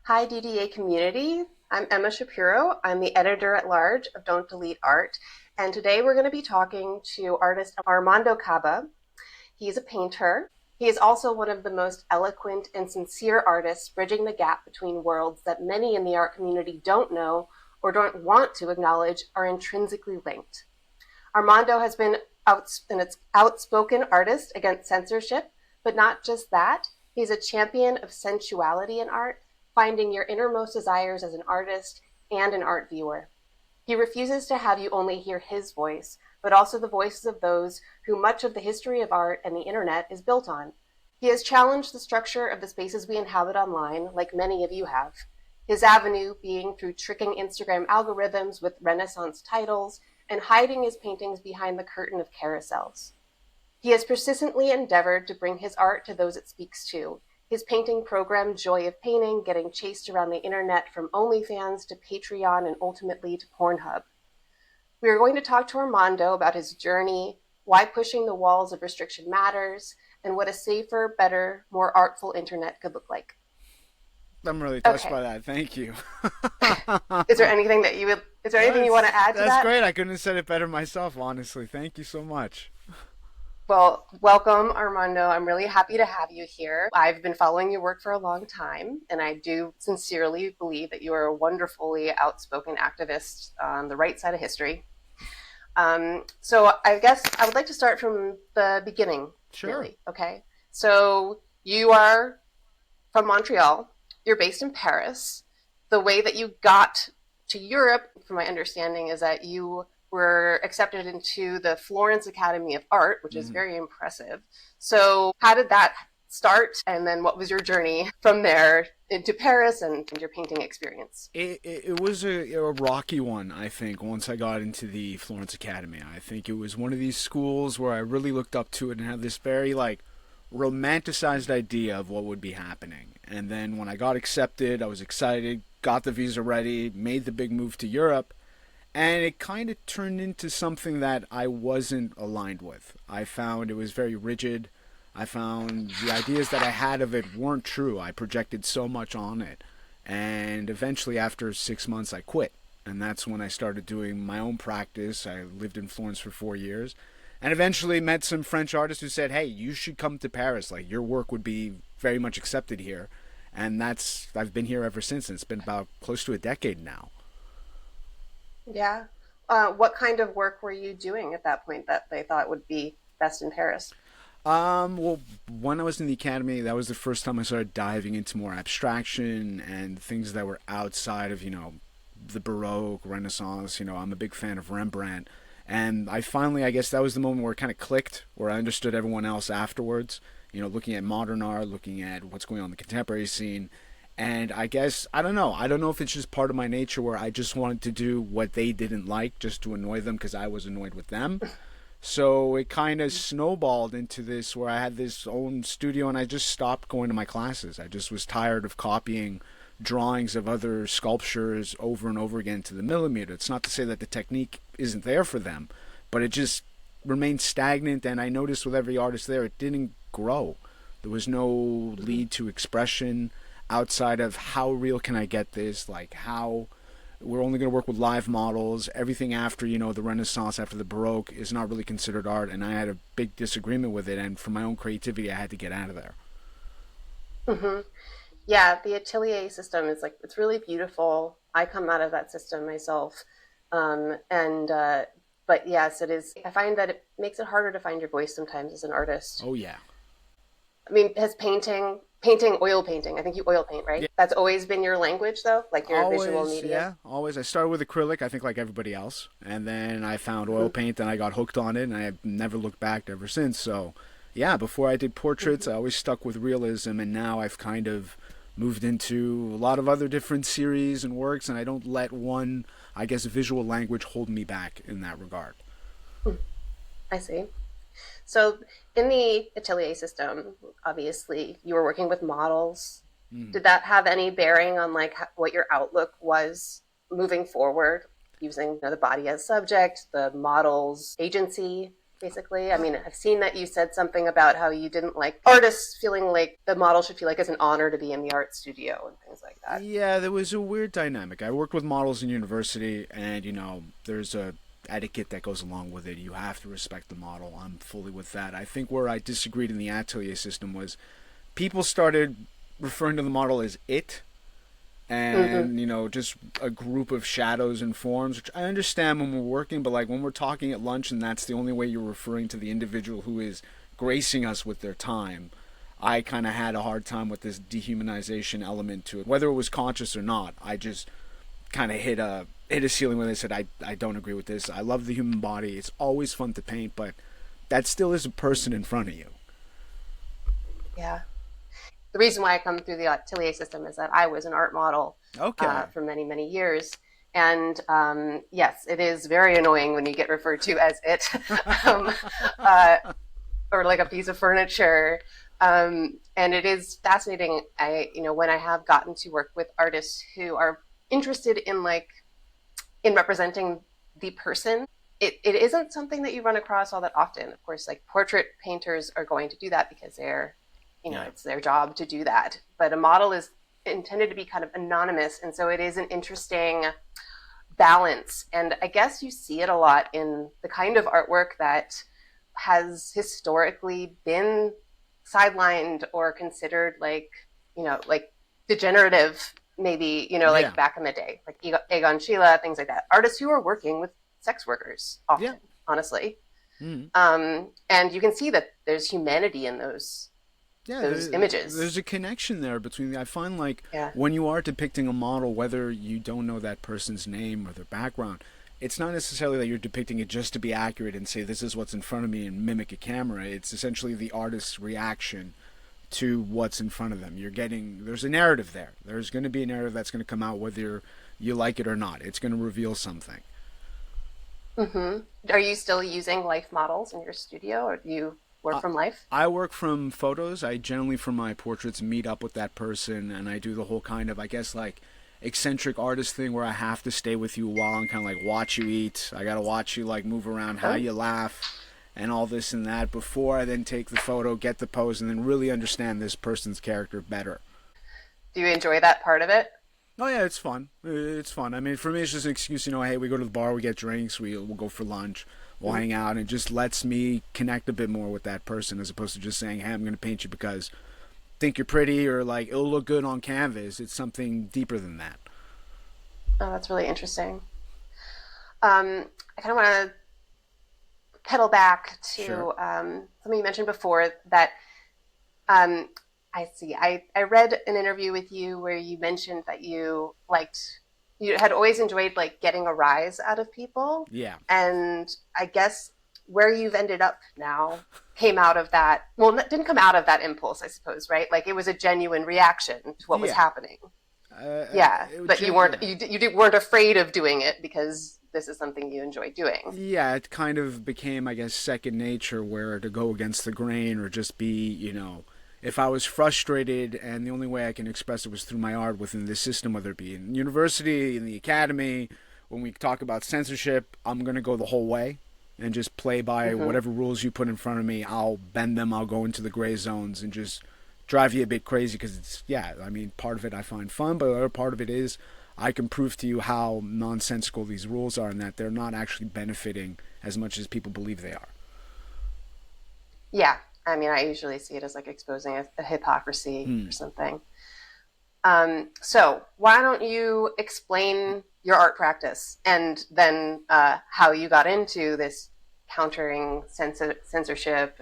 Hi, DDA community. I'm Emma Shapiro. I'm the editor at large of Don't Delete Art. And today we're going to be talking to artist Armando Cabba. He's a painter. He is also one of the most eloquent and sincere artists, bridging the gap between worlds that many in the art community don't know or don't want to acknowledge are intrinsically linked. Armando has been an outspoken artist against censorship, but not just that. He's a champion of sensuality in art, finding your innermost desires as an artist and an art viewer. He refuses to have you only hear his voice, but also the voices of those who much of the history of art and the internet is built on. He has challenged the structure of the spaces we inhabit online, like many of you have. His avenue being through tricking Instagram algorithms with Renaissance titles and hiding his paintings behind the curtain of carousels. He has persistently endeavored to bring his art to those it speaks to. His painting program, Joy of Painting, getting chased around the internet from OnlyFans to Patreon and ultimately to Pornhub. We are going to talk to Armando about his journey, why pushing the walls of restriction matters, and what a safer, better, more artful internet could look like. I'm really touched by that. Thank you. Is there anything that is there anything you want to add to That's that? great. I couldn't have said it better myself, honestly. Thank you so much. Well, welcome, Armando. I'm really happy to have you here. I've been following your work for a long time, and I do sincerely believe that you are a wonderfully outspoken activist on the right side of history. So I guess I would like to start from the beginning, Sure. really. Okay. So you are from Montreal. You're based in Paris. The way that you got to Europe, from my understanding, is that you were accepted into the Florence Academy of Art, which is hmm very impressive. So how did that start? And then what was your journey from there into Paris and your painting experience? It was a rocky one, I think, once I got into the Florence Academy. I think it was one of these schools where I really looked up to it and had this very, romanticized idea of what would be happening. And then when I got accepted, I was excited, got the visa ready, made the big move to Europe, and it kind of turned into something that I wasn't aligned with. I found it was very rigid. I found the ideas that I had of it weren't true. I projected so much on it. And eventually, after 6 months, I quit. And that's when I started doing my own practice. I lived in Florence for 4 years. And eventually met some French artists who said, hey, you should come to Paris. Like, your work would be very much accepted here. And I've been here ever since. And it's been about close to a decade now. Yeah. What kind of work were you doing at that point that they thought would be best in Paris? Well, when I was in the academy, that was the first time I started diving into more abstraction and things that were outside of, the Baroque, Renaissance. I'm a big fan of Rembrandt. And I finally, I guess that was the moment where it kind of clicked, where I understood everyone else afterwards. Looking at modern art, looking at what's going on in the contemporary scene. And I guess, I don't know. I don't know if it's just part of my nature where I just wanted to do what they didn't like just to annoy them because I was annoyed with them. So it kind of snowballed into this where I had this own studio and I just stopped going to my classes. I just was tired of copying drawings of other sculptures over and over again to the millimeter. It's not to say that the technique isn't there for them, but it just remained stagnant. And I noticed with every artist there, it didn't grow. There was no lead to expression outside of how real can I get this, like how we're only going to work with live models. Everything after, the Renaissance, after the Baroque, is not really considered art, and I had a big disagreement with it. And for my own creativity, I had to get out of there. Hmm. Yeah, the atelier system is like, it's really beautiful. I come out of that system myself. And but yes, it is. I find that it makes it harder to find your voice sometimes as an artist. Oh yeah, I mean, has oil painting, I think you oil paint, right? yeah, That's always been your language though, like your visual always, medium. yeah, always. I started with acrylic, I think, like everybody else, and then I found oil paint, and I got hooked on it, and I've never looked back ever since. So, yeah, before I did portraits, I always stuck with realism, and now I've kind of moved into a lot of other different series and works, and I don't let one, I guess, visual language hold me back in that regard. I see. So in the atelier system, obviously you were working with models. Mm. Did that have any bearing on like what your outlook was moving forward using the body as subject, the model's agency? basically? I mean, I've seen that you said something about how you didn't like artists feeling like the model should feel like it's an honor to be in the art studio and things like that. Yeah, there was a weird dynamic. I worked with models in university, and there's a etiquette that goes along with it. You have to respect the model. I'm fully with that. I think where I disagreed in the atelier system was people started referring to the model as it, Mm-hmm. and just a group of shadows and forms, which I understand when we're working, but like when we're talking at lunch and that's the only way you're referring to the individual who is gracing us with their time, I kind of had a hard time with this dehumanization element to it, whether it was conscious or not. I just kind of hit a ceiling when they said I don't agree with this. I love the human body. It's always fun to paint, but that still is a person in front of you. Yeah. The reason why I come through the atelier system is that I was an art model Okay. for many, many years. And yes, it is very annoying when you get referred to as it um, uh, or like a piece of furniture. And it is fascinating. When I have gotten to work with artists who are interested in in representing the person, it isn't something that you run across all that often. Of course, like portrait painters are going to do that because Yeah. it's their job to do that. But a model is intended to be kind of anonymous. And so it is an interesting balance. And I guess you see it a lot in the kind of artwork that has historically been sidelined or considered like degenerative, maybe, like Yeah. back in the day, like Egon Schiele, things like that. Artists who are working with sex workers Yeah. often, honestly. Mm-hmm. And you can see that there's humanity in those Yeah, those images. there's a connection there between. I find like Yeah. when you are depicting a model, whether you don't know that person's name or their background, it's not necessarily that you're depicting it just to be accurate and say this is what's in front of me and mimic a camera. It's essentially the artist's reaction to what's in front of them. There's a narrative there. There's going to be a narrative that's going to come out whether you like it or not. It's going to reveal something. Are you still using life models in your studio, or do you work Uh, from life? I work from photos. I generally, for my portraits, meet up with that person, and I do the whole kind of, I guess, like eccentric artist thing where I have to stay with you a while and kind of like watch you eat. I gotta watch you like move around, how Oh, you laugh, and all this and that before I then take the photo, get the pose, and then really understand this person's character better. do you enjoy that part of it? Oh yeah, it's fun. It's fun. I mean, for me, it's just an excuse. Hey, we go to the bar, we get drinks, we'll go for lunch, we'll Mm-hmm. hang out, and it just lets me connect a bit more with that person as opposed to just saying, "Hey, I'm going to paint you because think you're pretty or like it'll look good on canvas." It's something deeper than that. Oh, that's really interesting. I kind of want to pedal back Sure. to something you mentioned before that um, I see. I read an interview with you where you mentioned that you had always enjoyed like getting a rise out of people. Yeah. And I guess where you've ended up now came out of that. Well, didn't come out of that impulse, I suppose, right? Like it was a genuine reaction to what was Yeah. happening. Yeah, but you weren't Yeah. weren't afraid of doing it because this is something you enjoy doing. Yeah, it kind of became, I guess, second nature where to go against the grain or just be, if I was frustrated and the only way I can express it was through my art within this system, whether it be in university, in the academy, when we talk about censorship, I'm going to go the whole way and just play by Hmm. whatever rules you put in front of me. I'll bend them, I'll go into the gray zones and just drive you a bit crazy because it's, yeah, I mean, part of it I find fun, but the other part of it is I can prove to you how nonsensical these rules are and that they're not actually benefiting as much as people believe they are. Yeah, I mean, I usually see it as like exposing a hypocrisy Hmm. or something. So why don't you explain your art practice and then how you got into this countering censorship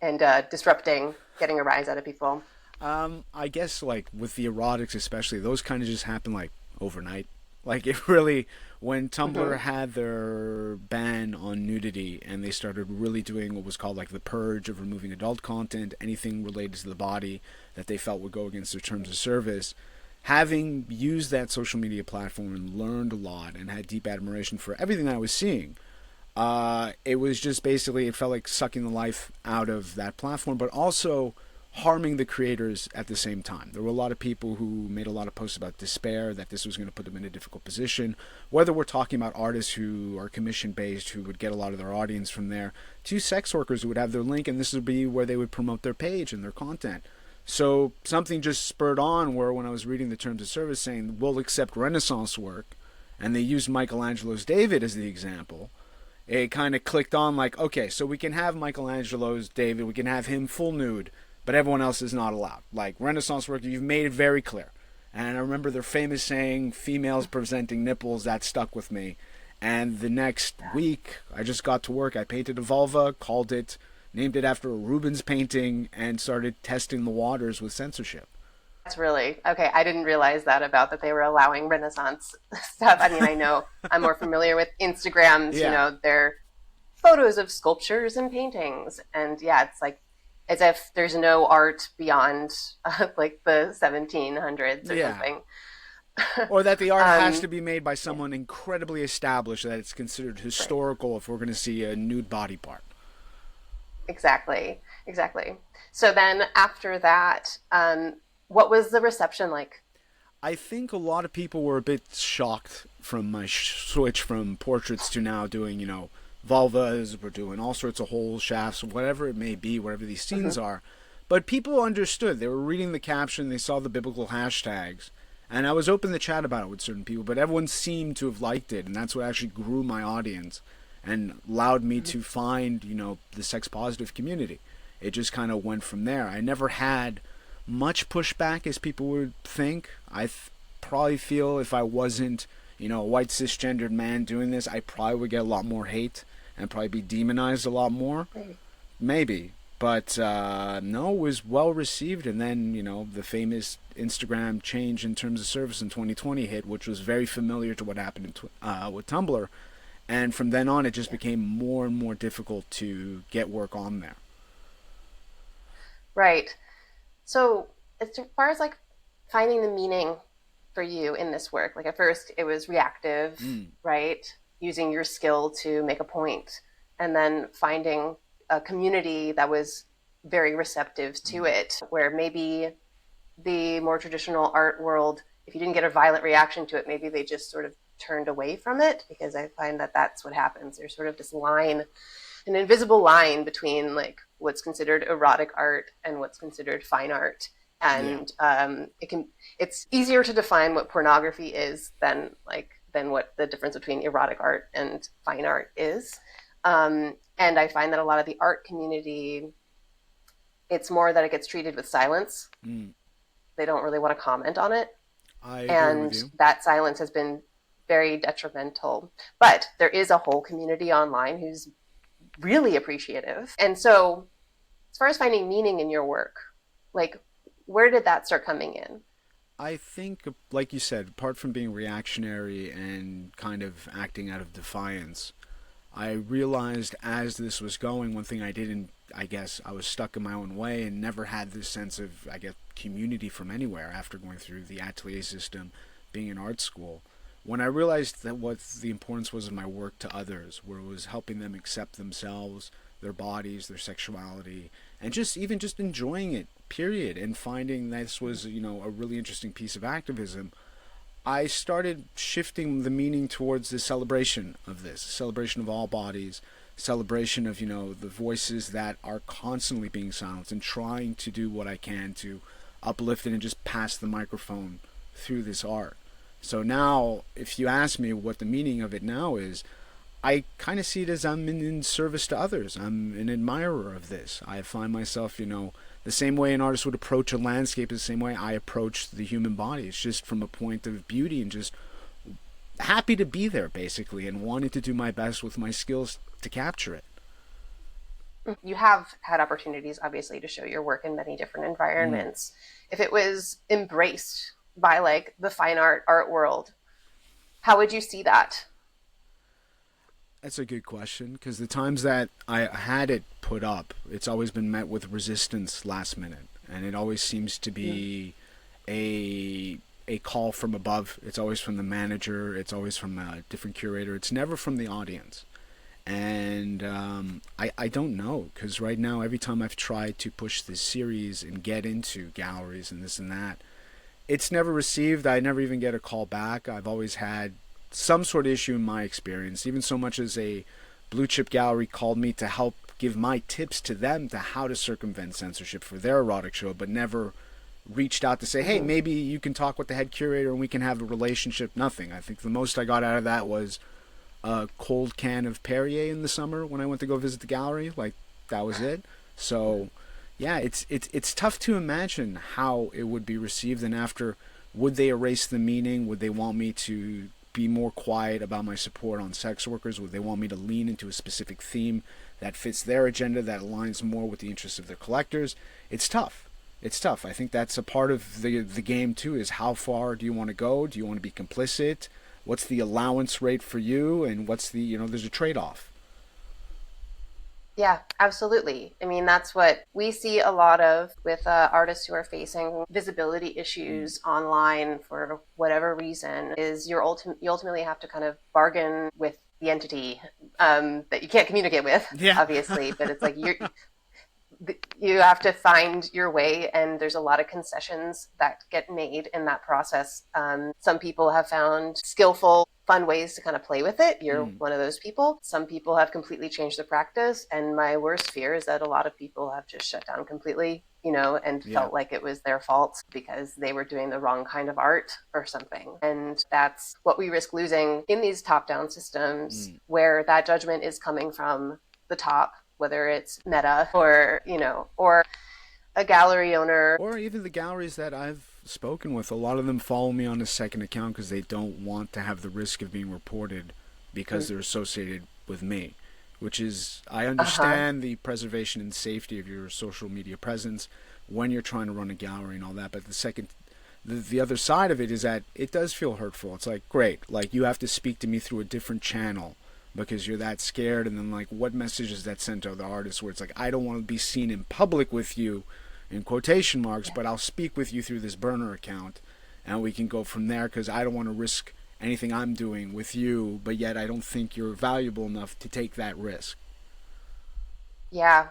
and disrupting, getting a rise out of people? I guess like with the erotics especially, those kind of just happen like overnight. Like it really, when Hmm. Tumblr had their ban on nudity and they started really doing what was called like the purge of removing adult content, anything related to the body that they felt would go against their terms of service. Having used that social media platform and learned a lot and had deep admiration for everything I was seeing, it was just basically it felt like sucking the life out of that platform, but also harming the creators at the same time. There were a lot of people who made a lot of posts about despair, that this was going to put them in a difficult position. Whether we're talking about artists who are commission based, who would get a lot of their audience from there, to sex workers who would have their link, and this would be where they would promote their page and their content. So something just spurred on where when I was reading the terms of service saying we'll accept Renaissance work, and they used Michelangelo's David as the example, it kind of clicked on like, okay, so we can have Michelangelo's David, we can have him full nude, but everyone else is not allowed. Like Renaissance work, you've made it very clear. And I remember their famous saying, females presenting nipples, that stuck with me. And the next week, I just got to work. I painted a vulva, called it, named it after a Rubens painting, and started testing the waters with censorship. That's really okay. I didn't realize that about that they were allowing Renaissance stuff. I mean, I know I'm more familiar with Instagrams, Yeah. their photos of sculptures and paintings. And yeah, it's like as if there's no art beyond like the 1700s or Yeah. something. Or that the art has um, to be made by someone incredibly established, that it's considered right. historical if we're going to see a nude body part. Exactly. Exactly. So then after that, what was the reception like? I think a lot of people were a bit shocked from my switch from portraits to now doing, vulvas, we're doing all sorts of holes, shafts, whatever it may be, whatever these Hmm. scenes are. But people understood. They were reading the caption, they saw the biblical hashtags, and I was open to chat about it with certain people, but everyone seemed to have liked it, and that's what actually grew my audience and allowed me to find, the sex positive community. It just kind of went from there. I never had much pushback as people would think. Probably feel if I wasn't, a white cisgendered man doing this, I probably would get a lot more hate and probably be demonized a lot more. Maybe. But no, it was well received. And then, the famous Instagram change in terms of service in 2020 hit, which was very familiar to what happened with Tumblr. And from then on, it just became more and more difficult to get work on there. Right. So as far as like finding the meaning for you in this work, like at first it was reactive, Mm. right? Using your skill to make a point, and then finding a community that was very receptive to Mm. it, where maybe the more traditional art world, if you didn't get a violent reaction to it, maybe they just sort of turned away from it, because I find that that's what happens. There's sort of this line, an invisible line between like what's considered erotic art and what's considered fine art. Yeah. And it's easier to define what pornography is than what the difference between erotic art and fine art is. And I find that a lot of the art community, it's more that it gets treated with silence. Mm. They don't really want to comment on it, I agree with and you. that silence has been very detrimental. But there is a whole community online who's really appreciative. And so, as far as finding meaning in your work, like where did that start coming in? I think, like you said, apart from being reactionary and kind of acting out of defiance, I realized as this was going, one thing I didn't, I guess, I was stuck in my own way and never had this sense of, I guess, community from anywhere after going through the atelier system, being in art school. When I realized that what the importance was of my work to others, where it was helping them accept themselves, their bodies, their sexuality, and just even just enjoying it, period, and finding this was, a really interesting piece of activism, I started shifting the meaning towards the celebration of this, celebration of all bodies, celebration of, the voices that are constantly being silenced, and trying to do what I can to uplift it and just pass the microphone through this art. So now, if you ask me what the meaning of it now is, I kind of see it as I'm in service to others. I'm an admirer of this. I find myself, the same way an artist would approach a landscape is the same way I approach the human body. It's just from a point of beauty and just happy to be there, basically, and wanting to do my best with my skills to capture it. You have had opportunities, obviously, to show your work in many different Mm. environments. If it was embraced by like the fine art world, how would you see that? That's a good question, because the times that I had it put up, it's always been met with resistance last minute, and it always seems to Mm. be a a call from above. It's always from the manager. It's always from a different curator. It's never from the audience. And I don't know, because right now, every time I've tried to push this series and get into galleries and this and that, it's never received. I never even get a call back. I've always had some sort of issue in my experience, even so much as a blue chip gallery called me to help give my tips to them to how to circumvent censorship for their erotic show, but never reached out to say, hey, Hmm. maybe you can talk with the head curator and we can have a relationship. Nothing. I think the most I got out of that was a cold can of Perrier in the summer when I went to go visit the gallery. Like, that was it. So yeah, it's tough to imagine how it would be received. And after, would they erase the meaning? Would they want me to be more quiet about my support on sex workers? Would they want me to lean into a specific theme that fits their agenda, that aligns more with the interests of their collectors? It's tough. It's tough. I think that's a part of the game too. Is how far do you want to go? Do you want to be complicit? What's the allowance rate for you? And what's the, there's a trade off. Yeah, absolutely. I mean, that's what we see a lot of with artists who are facing visibility Mm. issues online for whatever reason. Is you ultimately have to kind of bargain with the entity that you can't communicate with, Yeah. obviously. But it's like you have to find your way, and there's a lot of concessions that get made in that process. Some people have found skillful, fun ways to kind of play with it. You're Mm. one of those people. Some people have completely changed the practice, and my worst fear is that a lot of people have just shut down completely, and Yeah. felt like it was their fault because they were doing the wrong kind of art or something. And that's what we risk losing in these top down systems Mm. where that judgment is coming from the top, whether it's Meta or a gallery owner. Or even the galleries that I've spoken with, a lot of them follow me on a second account because they don't want to have the risk of being reported because they're associated with me. Which is, I Uh-huh. understand the preservation and safety of your social media presence when you're trying to run a gallery and all that, but the other side of it is that it does feel hurtful. It's like, great, like you have to speak to me through a different channel because you're that scared, and then like, what message is that sent to other artists where it's like, I don't want to be seen in public with you, in quotation marks, Yeah. but I'll speak with you through this burner account, and we can go from there because I don't want to risk anything I'm doing with you, but yet I don't think you're valuable enough to take that risk. Yeah.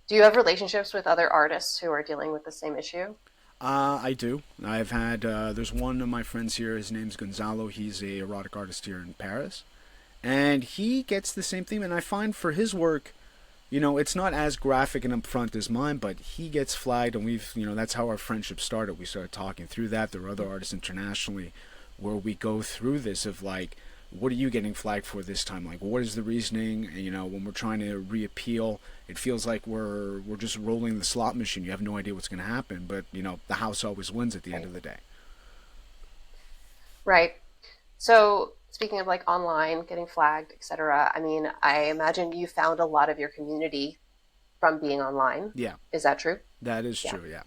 Do you have relationships with other artists who are dealing with the same issue? I do. I've had, there's one of my friends here, his name's Gonzalo. He's a erotic artist here in Paris. And he gets the same thing. And I find for his work, it's not as graphic and upfront as mine, but he gets flagged, and that's how our friendship started. We started talking through that. There are other artists internationally where we go through this of like, what are you getting flagged for this time? Like, what is the reasoning? And, when we're trying to reappeal, it feels like we're just rolling the slot machine. You have no idea what's going to happen, but the house always wins at the end Right. of the day. Right. So speaking of like online getting flagged, etc., I mean, I imagine you found a lot of your community from being online. Yeah, Is that true? that is Yeah. true. Yeah.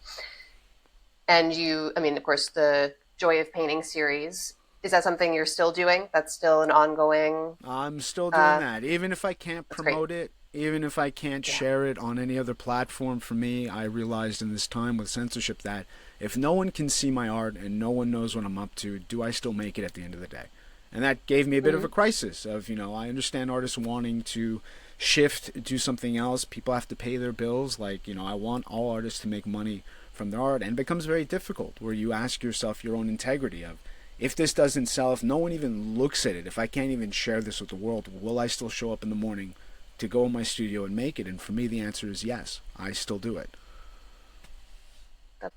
And I mean, of course, the Joy of Painting series, is that something you're still doing? That's still an ongoing, I'm still doing uh, that. Even if I can't that's great. promote it, even if I can't Yeah. share it on any other platform, for me, I realized in this time with censorship that if no one can see my art and no one knows what I'm up to, do I still make it at the end of the day? And that gave me a bit of a Hmm. crisis of, I understand artists wanting to shift, do something else. People have to pay their bills. Like, I want all artists to make money from their art. And it becomes very difficult where you ask yourself your own integrity of, if this doesn't sell, if no one even looks at it, if I can't even share this with the world, will I still show up in the morning to go in my studio and make it? And for me, the answer is yes. I still do it.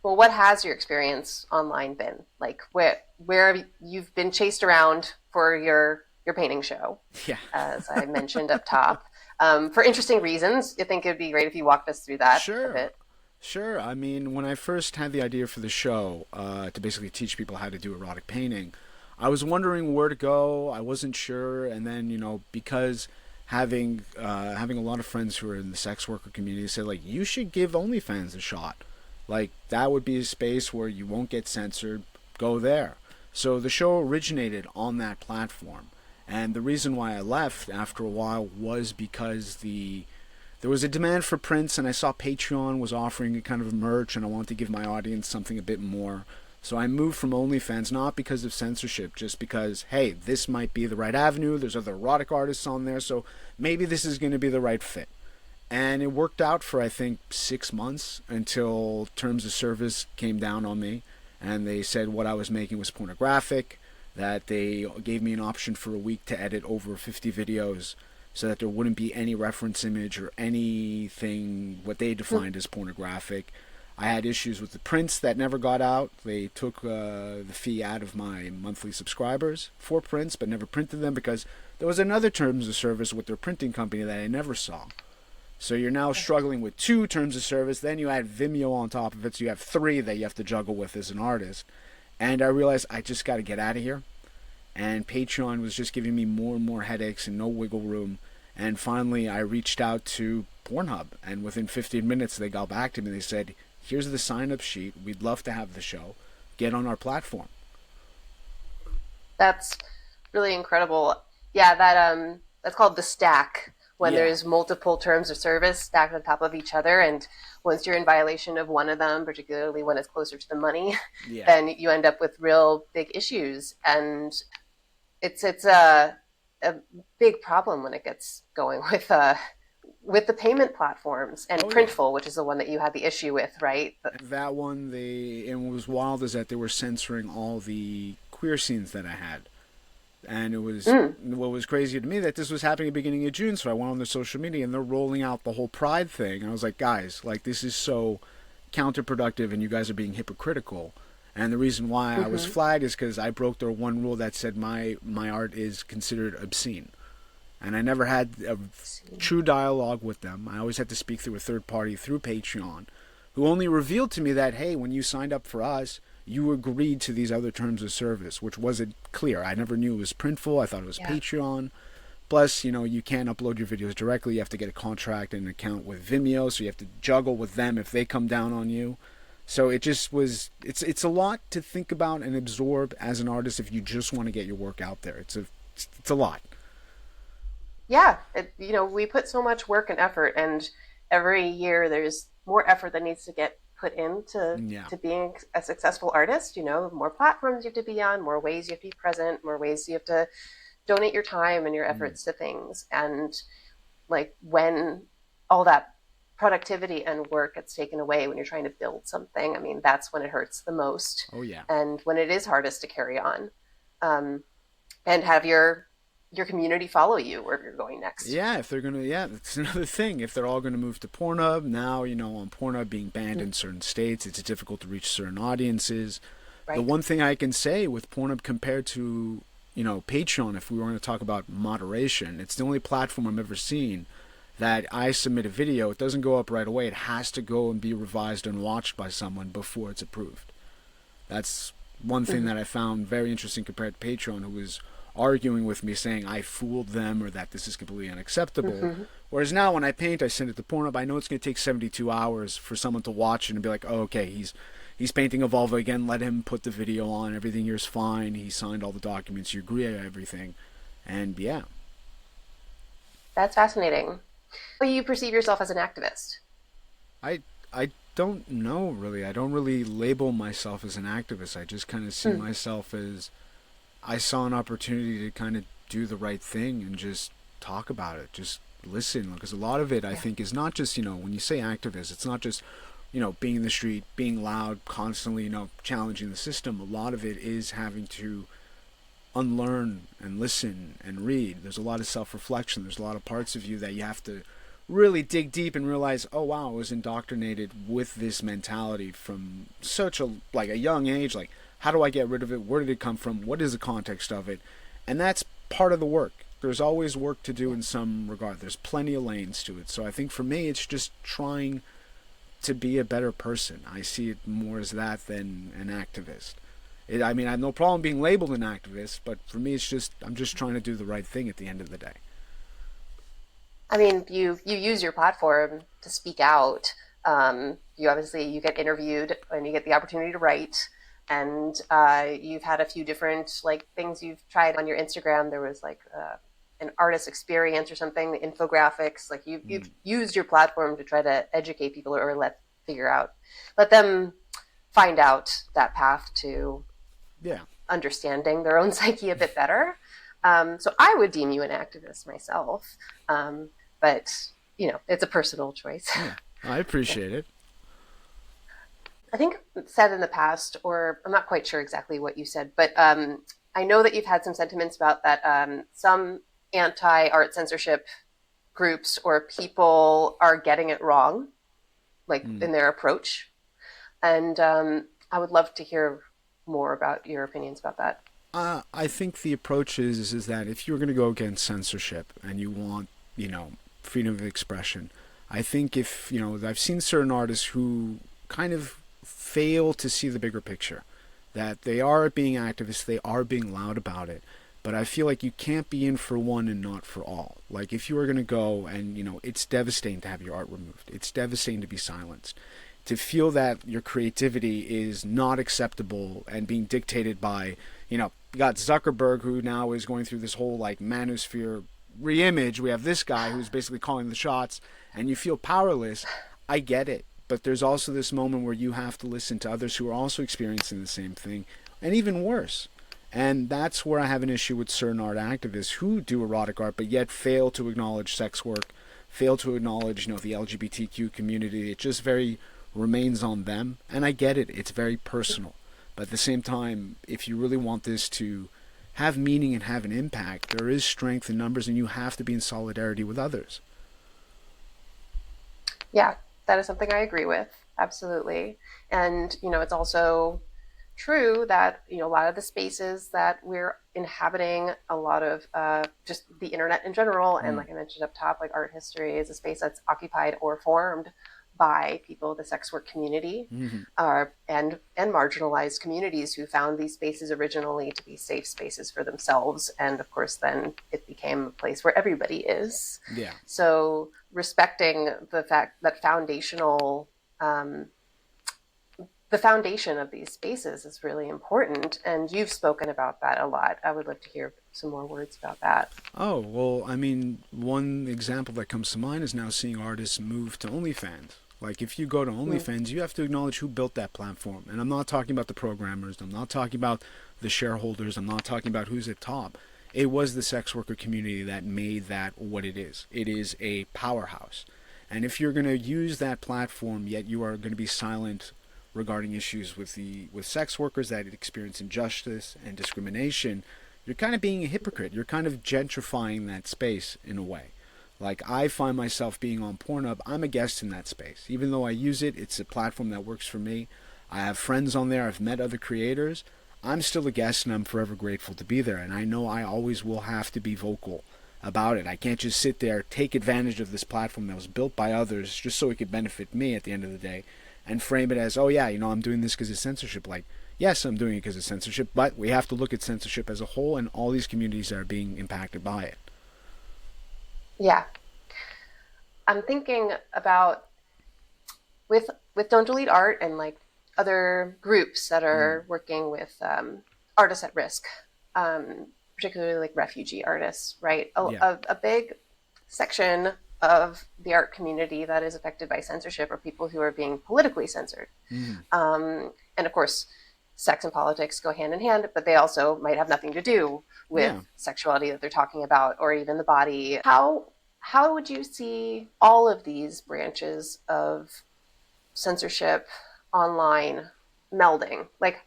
Well, what has your experience online been? Like where you've been chased around for your painting show, Yeah. as I mentioned up top, for interesting reasons. I think it would be great if you walked us through that a Sure. bit. Sure. I mean, when I first had the idea for the show to basically teach people how to do erotic painting, I was wondering where to go. I wasn't sure, and then because having a lot of friends who are in the sex worker community said like you should give OnlyFans a shot. Like that would be a space where you won't get censored. Go there. So the show originated on that platform, and the reason why I left after a while was because there was a demand for prints, and I saw Patreon was offering a kind of merch, and I wanted to give my audience something a bit more So I moved from OnlyFans not because of censorship, just because, hey, this might be the right avenue. There's other erotic artists on there, so maybe this is going to be the right fit. And it worked out for, I think, 6 months until terms of service came down on me. And they said what I was making was pornographic, that they gave me an option for a week to edit over 50 videos so that there wouldn't be any reference image or anything what they defined as pornographic. I had issues with the prints that never got out. They took the fee out of my monthly subscribers for prints, but never printed them because there was another terms of service with their printing company that I never saw. So you're now struggling with two terms of service. Then you add Vimeo on top of it, so you have three that you have to juggle with as an artist. And I realized I just got to get out of here. And Patreon was just giving me more and more headaches and no wiggle room. And finally, I reached out to Pornhub, and within 15 minutes, they got back to me. They said, "Here's the sign-up sheet. We'd love to have the show. Get on our platform." That's really incredible. Yeah, that's called the stack when Yeah, there's multiple terms of service stacked on top of each other, and once you're in violation of one of them, particularly when it's closer to the money, yeah. then you end up with real big issues. And it's a big problem when it gets going with the payment platforms and Oh yeah. Printful, which is the one that you had the issue with, right? That one, and what was wild is that they were censoring all the queer scenes that I had. And it was Mm, what was crazy to me that this was happening at the beginning of June. So I went on their social media and they're rolling out the whole Pride thing. And I was like, guys, like this is so counterproductive, and you guys are being hypocritical. And the reason why I was hmm. flagged is because I broke their one rule that said my art is considered obscene. And I never had a true dialogue with them. I always had to speak through a third party through Patreon, who only revealed to me that, hey, when you signed up for us, you agreed to these other terms of service, which wasn't clear. I never knew it was Printful. I thought it was Yeah. Patreon. Plus, you can't upload your videos directly. You have to get a contract and an account with Vimeo, so you have to juggle with them if they come down on you. So it just was. It's a lot to think about and absorb as an artist if you just want to get your work out there. It's a lot. Yeah, we put so much work and effort, and every year there's more effort that needs to get put into Yeah. to being a successful artist. More platforms you have to be on, more ways you have to be present, more ways you have to donate your time and your Mm. efforts to things. And like when all that productivity and work gets taken away when you're trying to build something, I mean, that's when it hurts the most, Oh yeah. and when it is hardest to carry on, um, and have your community follow you wherever you're going next. Yeah, if they're gonna, yeah, that's another thing. If they're all gonna move to Pornhub now, on Pornhub being banned in certain states, it's difficult to reach certain audiences. The Right. one thing I can say with Pornhub compared to, Patreon, if we were going to talk about moderation, it's the only platform I've ever seen that I submit a video, it doesn't go up right away. It has to go and be revised and watched by someone before it's approved. That's one thing Mm-hmm. that I found very interesting compared to Patreon, who was arguing with me saying I fooled them or that this is completely unacceptable. Mm-hmm. Whereas now when I paint, I send it to Pornhub. I know it's going to take 72 hours for someone to watch it and be like, oh, okay, he's painting a vulva again. Let him put the video on. Everything here's fine. He signed all the documents. You agree on everything. And yeah, That's fascinating. Well, you perceive yourself as an activist. I I don't know really. I don't really label myself as an activist. I just kind of see Mm. myself as I saw an opportunity to kind of do the right thing and just talk about it, just listen. Because a lot of it, I Yeah. think, is not just, when you say activist, it's not just, being in the street, being loud, constantly, challenging the system. A lot of it is having to unlearn and listen and read. There's a lot of self reflection. There's a lot of parts of you that you have to really dig deep and realize, oh wow, I was indoctrinated with this mentality from such a young age. Like, how do I get rid of it? Where did it come from? What is the context of it? And that's part of the work. There's always work to do in some regard. There's plenty of lanes to it. So I think for me, it's just trying to be a better person. I see it more as that than an activist. I mean, I have no problem being labeled an activist, but for me, I'm just trying to do the right thing at the end of the day. I mean, you use your platform to speak out. You get interviewed and you get the opportunity to write, and you've had a few different like things you've tried on your Instagram. There was like an artist experience or something, the infographics. Like you've Mm. used your platform to try to educate people or let them find out that path to Yeah. understanding their own psyche a bit better. So I would deem you an activist myself, um, but it's a personal choice. Yeah. I appreciate it. I think said in the past, or I'm not quite sure exactly what you said, but I know that you've had some sentiments about that some anti-art censorship groups or people are getting it wrong, like Mm. in their approach. And I would love to hear more about your opinions about that. I think the approach is that if you're going to go against censorship and you want, freedom of expression, I think if, I've seen certain artists who kind of fail to see the bigger picture, that they are being activists, they are being loud about it, but I feel like you can't be in for one and not for all. Like if you are going to go and, it's devastating to have your art removed. It's devastating to be silenced. To feel that your creativity is not acceptable and being dictated by, you got Zuckerberg who now is going through this whole like manosphere reimage. We have this guy who's basically calling the shots and you feel powerless. I get it. But there's also this moment where you have to listen to others who are also experiencing the same thing and even worse. And that's where I have an issue with certain art activists who do erotic art but yet fail to acknowledge sex work, fail to acknowledge, the LGBTQ community. It just very remains on them. And I get it. It's very personal. But at the same time, if you really want this to have meaning and have an impact, there is strength in numbers and you have to be in solidarity with others. Yeah, that is something I agree with. Absolutely. And, it's also true that, a lot of the spaces that we're inhabiting, a lot of just the internet in general, and Mm. like I mentioned up top, like art history is a space that's occupied or formed by people of the sex work community, Mm-hmm. and marginalized communities who found these spaces originally to be safe spaces for themselves. And of course, then it became a place where everybody is. Yeah. So respecting the fact that the foundation of these spaces is really important. And you've spoken about that a lot. I would love to hear some more words about that. Oh, well, I mean, one example that comes to mind is now seeing artists move to OnlyFans. Like, if you go to Mm. OnlyFans, you have to acknowledge who built that platform. And I'm not talking about the programmers, I'm not talking about the shareholders, I'm not talking about who's at top. It was the sex worker community that made that what it is. It is a powerhouse. And if you're going to use that platform, yet you are going to be silent regarding issues with sex workers that experience injustice and discrimination, you're kind of being a hypocrite. You're kind of gentrifying that space in a way. Like I find myself being on Pornhub, I'm a guest in that space. Even though I use it, it's a platform that works for me. I have friends on there, I've met other creators. I'm still a guest and I'm forever grateful to be there. And I know I always will have to be vocal about it. I can't just sit there, take advantage of this platform that was built by others just so it could benefit me at the end of the day and frame it as, oh yeah, I'm doing this because of censorship. Like, yes, I'm doing it because of censorship, but we have to look at censorship as a whole and all these communities that are being impacted by it. Yeah. I'm thinking about with Don't Delete Art and like other groups that Mm. are working with artists at risk, particularly like refugee artists, right? A, Yeah. a, a big section of the art community that is affected by censorship are people who are being politically censored. Mm. And of course, sex and politics go hand in hand, but they also might have nothing to do with Yeah. sexuality that they're talking about, or even the body. How would you see all of these branches of censorship online melding? Like,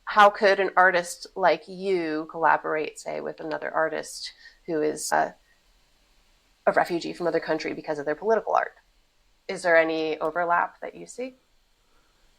how could an artist like you collaborate, say, with another artist who is a refugee from another country because of their political art? Is there any overlap that you see?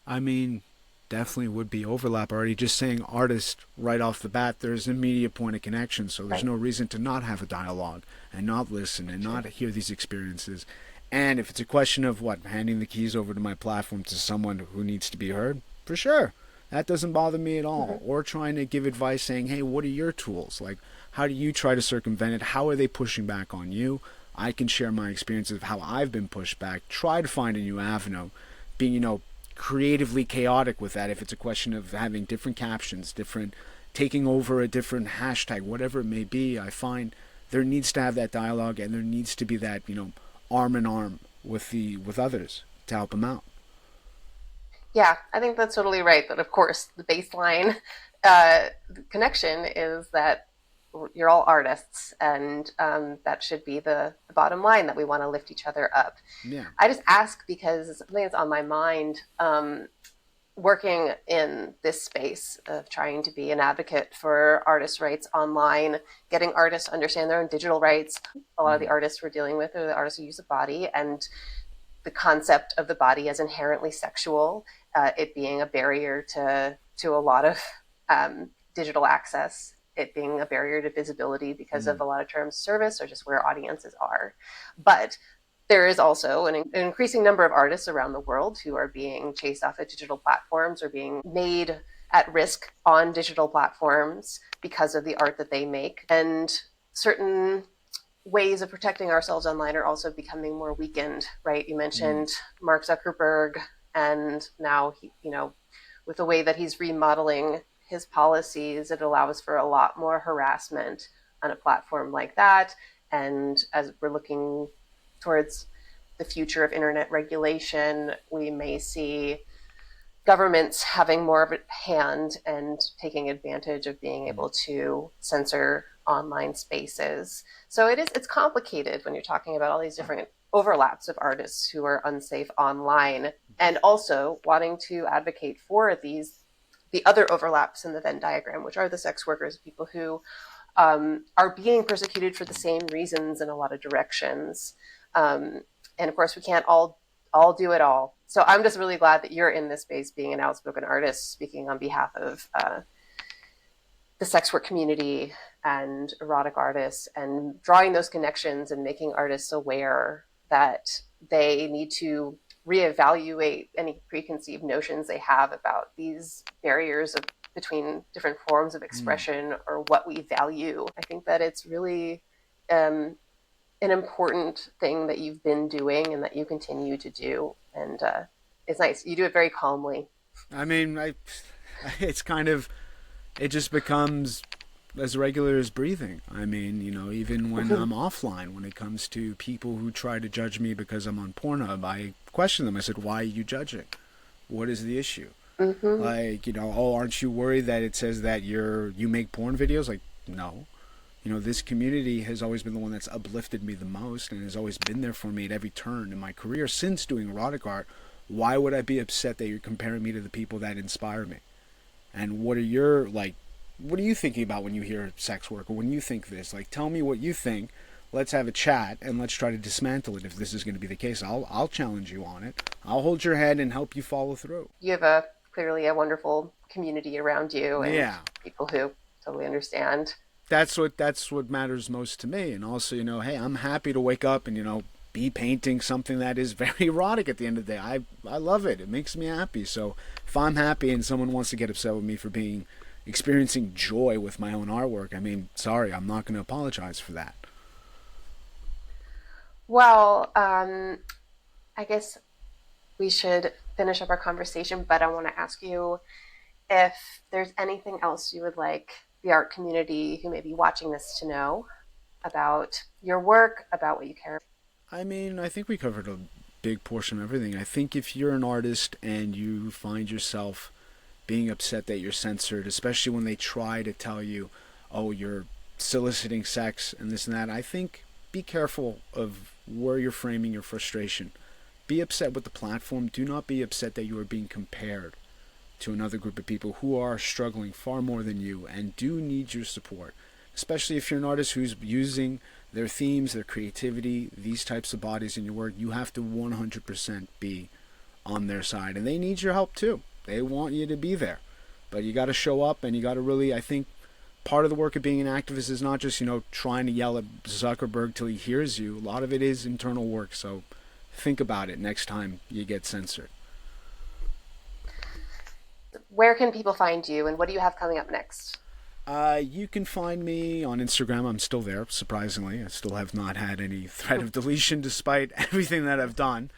I mean, definitely would be overlap already. Just saying artist right off the bat, there's an immediate point of connection, so there's Right. no reason to not have a dialogue and not listen and True. not hear these experiences. And if it's a question of what, handing the keys over to my platform to someone who needs to be heard, for sure. That doesn't bother me at all. Mm-hmm. Or trying to give advice saying, hey, what are your tools? Like, how do you try to circumvent it? How are they pushing back on you? I can share my experience of how I've been pushed back, try to find a new avenue, being, creatively chaotic with that if it's a question of having different captions, different taking over a different hashtag, whatever it may be. I find there needs to have that dialogue and there needs to be that, arm in arm with others to help them out. Yeah, I think that's totally right. But of course, the baseline uh, connection is that you're all artists, and that should be the bottom line, that we want to lift each other up. Yeah. I just ask because something that's on my mind. Working in this space of trying to be an advocate for artists' rights online, getting artists to understand their own digital rights. A lot of the Mm. artists we're dealing with are the artists who use the body, and the concept of the body as inherently sexual, it being a barrier to a lot of digital access, it being a barrier to visibility because of Mm. a lot of terms of service or just where audiences are. But there is also an increasing number of artists around the world who are being chased off of digital platforms or being made at risk on digital platforms because of the art that they make. And certain ways of protecting ourselves online are also becoming more weakened, right? You Mm. mentioned Mark Zuckerberg, and now with the way that he's remodeling his policies, it allows for a lot more harassment on a platform like that. And as we're looking towards the future of internet regulation, we may see governments having more of a hand and taking advantage of being Mm. able to censor online spaces. So it's complicated when you're talking about all these different overlaps of artists who are unsafe online, and also wanting to advocate for the other overlaps in the Venn diagram, which are the sex workers, people who are being persecuted for the same reasons in a lot of directions. Um, and of course, we can't all do it all. So I'm just really glad that you're in this space, being an outspoken artist, speaking on behalf of the sex work community and erotic artists, and drawing those connections and making artists aware that they need to reevaluate any preconceived notions they have about these barriers between different forms of Mm. expression or what we value. I think that it's really um, an important thing that you've been doing and that you continue to do. And it's nice. You do it very calmly. I mean, it's kind of, it just becomes as regular as breathing. I mean, even when I'm offline, when it comes to people who try to judge me because I'm on Pornhub, I question them. I said, why are you judging? What is the issue? Mm-hmm. Like, oh, aren't you worried that it says that you make porn videos? Like, no. This community has always been the one that's uplifted me the most and has always been there for me at every turn in my career since doing erotic art. Why would I be upset that you're comparing me to the people that inspire me? And what are you thinking about when you hear sex work, or when you think this? Like, tell me what you think. Let's have a chat and let's try to dismantle it. If this is going to be the case, I'll challenge you on it. I'll hold your hand and help you follow through. You have a clearly a wonderful community around you and Yeah, people who totally understand. that's what matters most to me. And also, hey, I'm happy to wake up and be painting something that is very erotic at the end of the day. I love it. It makes me happy. So if I'm happy and someone wants to get upset with me for being experiencing joy with my own artwork, I mean, sorry, I'm not going to apologize for that. Well, I guess we should finish up our conversation, but I want to ask you if there's anything else you would like the art community who may be watching this to know about your work, about what you care. I mean, I think we covered a big portion of everything. I think if you're an artist and you find yourself being upset that you're censored, especially when they try to tell you, oh, you're soliciting sex and this and that, I think be careful of where you're framing your frustration. Be upset with the platform. Do not be upset that you are being compared to another group of people who are struggling far more than you and do need your support. Especially if you're an artist who's using their themes, their creativity, these types of bodies in your work, you have to 100% be on their side. And they need your help too. They want you to be there. But you got to show up and you got to really, I think, part of the work of being an activist is not just, trying to yell at Zuckerberg till he hears you. A lot of it is internal work. So think about it next time you get censored. Where can people find you, and what do you have coming up next? You can find me on Instagram. I'm still there, surprisingly. I still have not had any threat of deletion despite everything that I've done.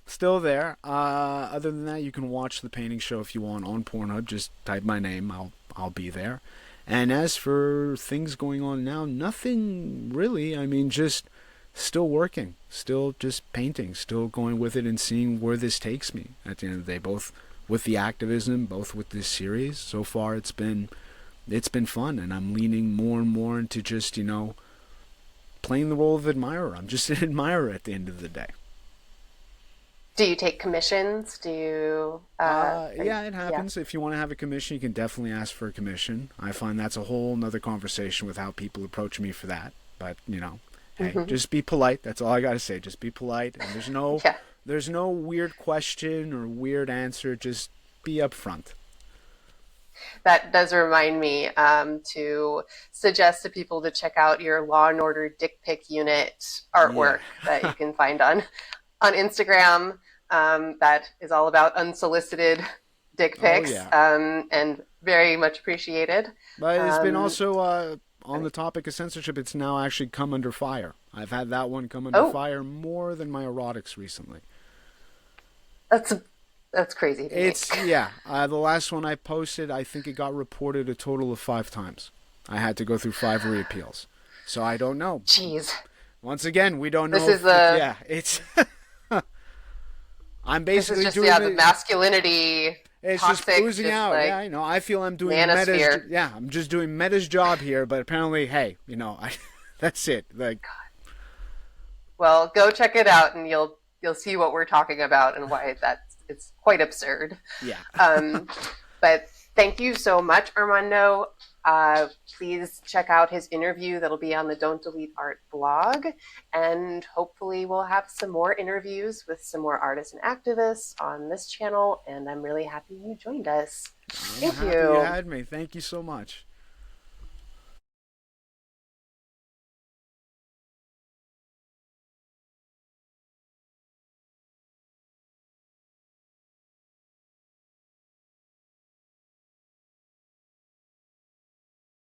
Still there. Other than that, you can watch the painting show if you want on Pornhub. Just type my name. I'll be there. And as for things going on now, nothing really. I mean, just still working, still just painting, still going with it and seeing where this takes me at the end of the day, both with the activism, both with this series. So far it's been fun, and I'm leaning more and more into just, playing the role of admirer. I'm just an admirer at the end of the day. Do you take commissions? Do you, Yeah, it yeah. happens. If you want to have a commission, you can definitely ask for a commission. I find that's a whole nother conversation with how people approach me for that. But hey, Hmm. just be polite. That's all I gotta say. Just be polite, and there's no, Yeah. there's no weird question or weird answer. Just be upfront. That does remind me to suggest to people to check out your Law and Order dick pic unit Yeah. artwork that you can find on Instagram. That is all about unsolicited dick Oh pics, yeah. and very much appreciated. But it's been Um, also on the topic of censorship. It's now actually come under fire. I've had that one come under oh, fire more than my erotics recently. that's that's crazy to me. It's yeah. The last one I posted, I think it got reported a total of 5 times. I had to go through 5 reappeals. So I don't know. Jeez, Once again, we don't this know is if it, a yeah, it's I'm this is basically just, doing yeah, the the masculinity, it's just toxic, oozing just out. Yeah, like I feel I'm doing Meta's manosphere. yeah, I'm just doing Meta's job here, but apparently, hey, I that's it. Like Well, go check it out, and you'll see what we're talking about and why that's it's quite absurd. yeah. Um, but thank you so much, Armando. Please check out his interview that'll be on the Don't Delete Art blog. And hopefully, we'll have some more interviews with some more artists and activists on this channel. And I'm really happy you joined us. I'm Thank happy you you. had me. Thank you so much.